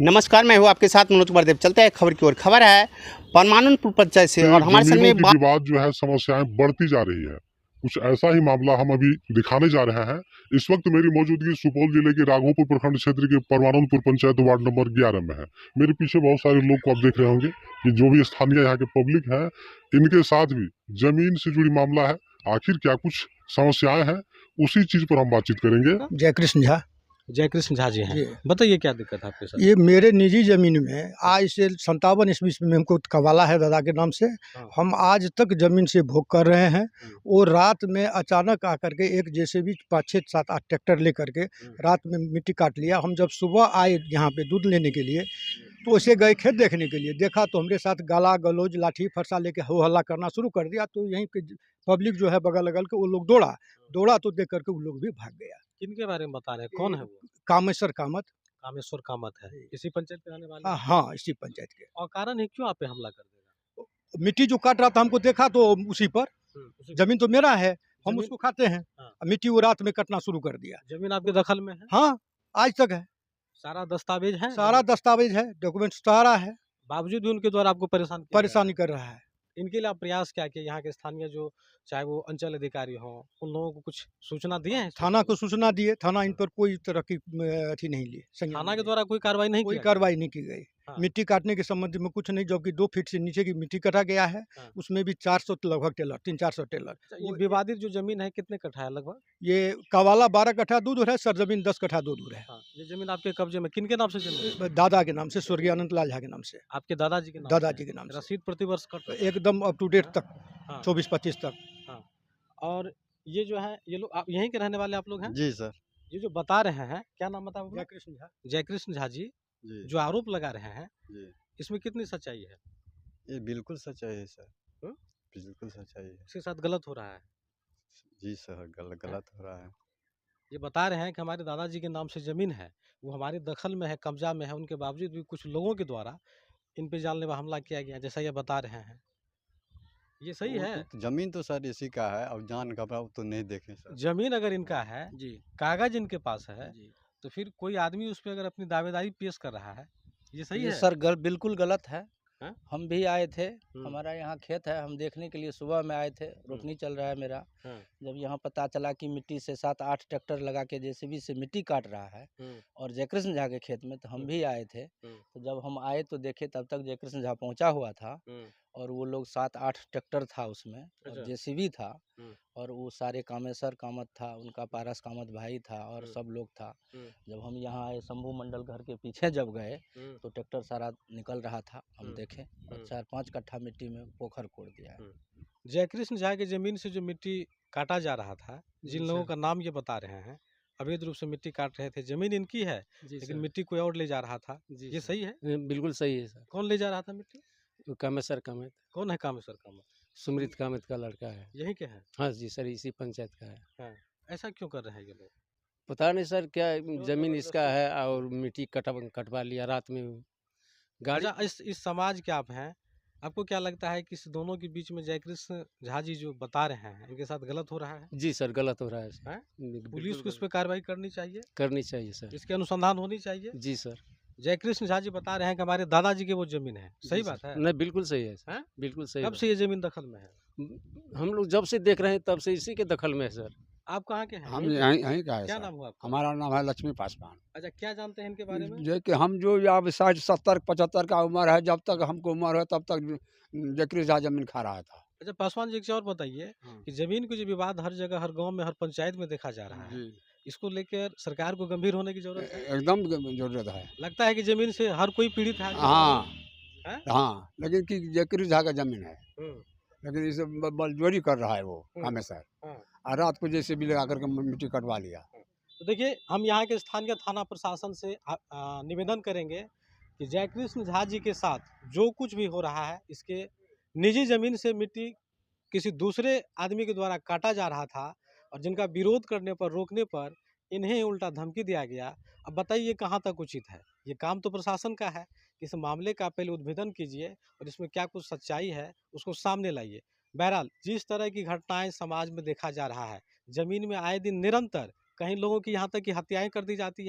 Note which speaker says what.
Speaker 1: नमस्कार, मैं हूँ आपके साथ मनोज बरदेव। चलते हैं खबर की ओर। खबर है परमानंदपुर पंचायत से और हमारे सामने
Speaker 2: जमीनों की विवाद जो है समस्याएं बढ़ती जा रही है। कुछ ऐसा ही मामला हम अभी दिखाने जा रहे हैं। इस वक्त मेरी मौजूदगी सुपौल जिले के राघोपुर प्रखंड क्षेत्र के परमानंदपुर पंचायत वार्ड नंबर 11 में है। मेरे पीछे बहुत सारे लोग को आप देख रहे होंगे कि जो भी स्थानीय यहाँ के पब्लिक है, इनके साथ भी जमीन से जुड़ी मामला है। आखिर क्या कुछ समस्याएं हैं, उसी चीज पर हम बातचीत करेंगे।
Speaker 3: जय कृष्ण झा जी हैं। बताइए क्या दिक्कत है आपके साथ?
Speaker 4: ये मेरे निजी ज़मीन में आज से 57 ईस्वी में हमको कबाला है दादा के नाम से। हम आज तक ज़मीन से भोग कर रहे हैं। वो रात में अचानक आकर के एक जेसीबी 5, 6, 7, 8 ट्रैक्टर लेकर के रात में मिट्टी काट लिया। हम जब सुबह आए यहाँ पे दूध लेने के लिए तो उसे गए खेत देखने के लिए, देखा तो हमारे साथ गाला गलौज लाठी फरसा लेके हो हल्ला करना शुरू कर दिया। तो यहीं के पब्लिक जो है बगल अगल के वो लोग दौड़ा तो देख करके वो लोग भी भाग गया।
Speaker 3: किनके बारे में बता रहे हैं? कौन है वो?
Speaker 4: कामेश्वर कामत।
Speaker 3: कामेश्वर कामत है, इसी पंचायत के रहने वाले हैं?
Speaker 4: हाँ, इसी पंचायत के।
Speaker 3: और कारण है क्यों आप पे हमला कर देगा?
Speaker 4: मिट्टी जो काट रहा था हमको देखा तो उसी पर। जमीन तो मेरा है, हम
Speaker 3: जमीन-
Speaker 4: उसको खाते हैं।
Speaker 3: हाँ।
Speaker 4: मिट्टी वो रात में कटना शुरू कर दिया।
Speaker 3: जमीन आपके दखल में है?
Speaker 4: हाँ, आज तक है।
Speaker 3: सारा दस्तावेज है?
Speaker 4: सारा दस्तावेज है, डॉक्यूमेंट सारा है।
Speaker 3: बावजूद भी उनके द्वारा आपको परेशानी
Speaker 4: परेशानी कर रहा है।
Speaker 3: इनके लिए आप प्रयास क्या किए? यहाँ के स्थानीय जो चाहे वो अंचल अधिकारी हो, उन लोगों को कुछ सूचना दिए हैं?
Speaker 4: थाना को सूचना दिए, थाना इन पर कोई तरह की अथी नहीं ली, संज्ञान
Speaker 3: थाना
Speaker 4: नहीं
Speaker 3: के
Speaker 4: ली।
Speaker 3: द्वारा कोई कार्रवाई नहीं
Speaker 4: कोई
Speaker 3: किया गया?
Speaker 4: कार्रवाई नहीं की गई।
Speaker 3: हाँ।
Speaker 4: मिट्टी काटने के संबंध में कुछ नहीं, जबकि 2 फीट से नीचे की मिट्टी कटा गया है।
Speaker 3: हाँ।
Speaker 4: उसमें भी 400 लगभग टेलर, 300-400 टेलर।
Speaker 3: अच्छा, ये विवादित जो जमीन है कितने कट्ठा है लगभग?
Speaker 4: ये कवाला 12 कट्ठा दूर है, सरजमीन 10 कट्ठा दूर है।
Speaker 3: हाँ, ये जमीन आपके कब्जे में किनके नाम से जमीन है?
Speaker 4: दादा के नाम से, स्वर्गीय अनंत लाल झा के नाम से।
Speaker 3: आपके दादाजी के नाम
Speaker 4: दादाजी
Speaker 3: से?
Speaker 4: के नाम से।
Speaker 3: रसीद प्रतिवर्ष कट
Speaker 4: एकदम अप टू डेट तक,
Speaker 3: हाँ।
Speaker 4: 24-25 तक।
Speaker 3: और ये जो है, ये लोग आप यहीं के रहने वाले आप लोग हैं?
Speaker 5: जी सर।
Speaker 3: ये जो बता रहे हैं, क्या नाम बताया आपने?
Speaker 4: कृष्ण झा।
Speaker 3: जयकृष्ण झा जी,
Speaker 5: जी
Speaker 3: जो आरोप लगा रहे हैं,
Speaker 5: जी,
Speaker 3: इसमें कितनी सच्चाई है?
Speaker 5: ये बिल्कुल सच्चाई है सर।
Speaker 3: हम्म?
Speaker 5: बिल्कुल सच्चाई है।
Speaker 3: उसके साथ गलत हो रहा है।
Speaker 5: जी सर, गलत हो रहा है।
Speaker 3: ये बता रहे हैं कि हमारे दादाजी के नाम से ज़मीन है, वो हमारे दखल में है, कब्जा में है, उनके बावजूद भी कुछ लोगों के द्वारा इन पे जानलेवा हमला किया गया, जैसा ये बता रहे हैं। ये सही है?
Speaker 5: जमीन तो सर इसी का है, अब जान घबराओ तो नहीं देखें सर।
Speaker 3: जमीन अगर इनका है,
Speaker 4: जी
Speaker 3: कागज इनके पास है,
Speaker 4: जी।
Speaker 3: तो फिर कोई आदमी उस पर अगर अपनी दावेदारी पेश कर रहा है, ये सही
Speaker 6: ये
Speaker 3: है?
Speaker 6: सर बिल्कुल गलत है।
Speaker 3: हाँ?
Speaker 6: हम भी आए थे, हमारा यहाँ खेत है, हम देखने के लिए सुबह में आए थे। रोपनी चल रहा है मेरा।
Speaker 3: हाँ।
Speaker 6: जब यहाँ पता चला कि मिट्टी से 7-8 ट्रैक्टर लगा के जेसीबी से मिट्टी काट रहा है और जयकृष्ण झा के खेत में, तो हम भी आए थे। तो जब हम आए तो देखे तब तक जयकृष्ण झा पहुँचा हुआ था और वो लोग 7-8 ट्रैक्टर था उसमें और जेसीबी था और वो सारे कामेश्वर कामत था, उनका पारस कामत भाई था और सब लोग था। जब हम यहाँ आए, शंभू मंडल घर के पीछे जब गए तो ट्रैक्टर सारा निकल रहा था, हम देखे और 4-5 कट्ठा मिट्टी में पोखर कोड़ दिया है।
Speaker 3: जयकृष्ण झा की जमीन से जो मिट्टी काटा जा रहा था, जिन लोगों का नाम ये बता रहे हैं, अवैध रूप से मिट्टी काट रहे थे, जमीन इनकी है लेकिन मिट्टी कोई और ले जा रहा था, ये सही है?
Speaker 7: बिल्कुल सही है सर।
Speaker 3: कौन ले जा रहा था मिट्टी?
Speaker 7: कामेश्वर कामत,
Speaker 3: कौन है कामेश्वर कामत?
Speaker 7: सुमृत कामत का लड़का है।
Speaker 3: यहीं के हैं?
Speaker 7: हाँ जी सर, इसी पंचायत का है।
Speaker 3: हाँ। ऐसा क्यों कर रहे हैं ये लोग?
Speaker 7: पता नहीं सर, क्या जमीन इसका है और मिट्टी कटवा लिया रात में गाड़ी।
Speaker 3: अच्छा, इस समाज के आप हैं, आपको क्या लगता है कि इस दोनों के बीच में जयकृष्ण झा जी जो बता रहे हैं, इनके साथ गलत हो रहा है?
Speaker 7: जी सर, गलत हो रहा है सर।
Speaker 3: हैं?
Speaker 7: बिल्कुल
Speaker 3: पुलिस को इस
Speaker 7: गलत।
Speaker 3: पर कार्रवाई करनी चाहिए,
Speaker 7: करनी चाहिए सर।
Speaker 3: इसके अनुसंधान होनी चाहिए।
Speaker 7: जी सर।
Speaker 3: जयकृष्ण झा जी बता रहे हैं कि हमारे दादाजी की वो जमीन है, सही
Speaker 7: जी
Speaker 3: बात
Speaker 7: सर।
Speaker 3: है?
Speaker 7: नहीं, बिल्कुल सही है सर।
Speaker 3: हैं?
Speaker 7: बिल्कुल सही
Speaker 3: कब
Speaker 7: बात।
Speaker 3: से ये जमीन दखल में है?
Speaker 7: हम लोग जब से देख रहे हैं तब से इसी के दखल में है सर।
Speaker 3: आप कहाँ के हैं?
Speaker 8: हम
Speaker 3: यहीं के?
Speaker 8: यहीं का है
Speaker 3: क्या
Speaker 8: सर।
Speaker 3: नाम हुआ आपका?
Speaker 8: हमारा नाम है लक्ष्मी पासवान।
Speaker 3: अच्छा, क्या जानते हैं इनके बारे में?
Speaker 8: जो कि हम जो अब 60, 70, 75 का उम्र है, जब तक हमको उम्र है तब तक जयकृष्ण झा जमीन खा रहा था।
Speaker 3: अच्छा, पासवान जी एक चीज़ और बताइए कि जमीन की जो विवाद हर जगह, हर गांव में, हर पंचायत में देखा जा रहा है, इसको लेकर सरकार को गंभीर होने की जरूरत है।
Speaker 8: एकदम जरूरत है।
Speaker 3: लगता है कि जमीन से हर कोई पीड़ित है।
Speaker 8: हाँ
Speaker 3: हैं?
Speaker 8: हाँ, लेकिन कि जयकृष्ण झा का जमीन है,
Speaker 3: हम्म,
Speaker 8: लेकिन इसे बलजोरी कर रहा है वो कामेश्वर।
Speaker 3: हाँ।
Speaker 8: और रात को जैसे भी लगा करके मिट्टी कटवा लिया।
Speaker 3: तो देखिए, हम यहाँ के स्थानीय थाना प्रशासन से निवेदन करेंगे कि जयकृष्ण झा जी के साथ जो कुछ भी हो रहा है, इसके निजी जमीन से मिट्टी किसी दूसरे आदमी के द्वारा काटा जा रहा था और जिनका विरोध करने पर, रोकने पर इन्हें ही उल्टा धमकी दिया गया। अब बताइए कहाँ तक उचित है? ये काम तो प्रशासन का है कि इस मामले का पहले उद्भेदन कीजिए और इसमें क्या कुछ सच्चाई है उसको सामने लाइए। बहरहाल, जिस तरह की घटनाएं समाज में देखा जा रहा है, जमीन में आए दिन निरंतर कहीं लोगों की यहाँ तक कि हत्याएं कर दी जाती है।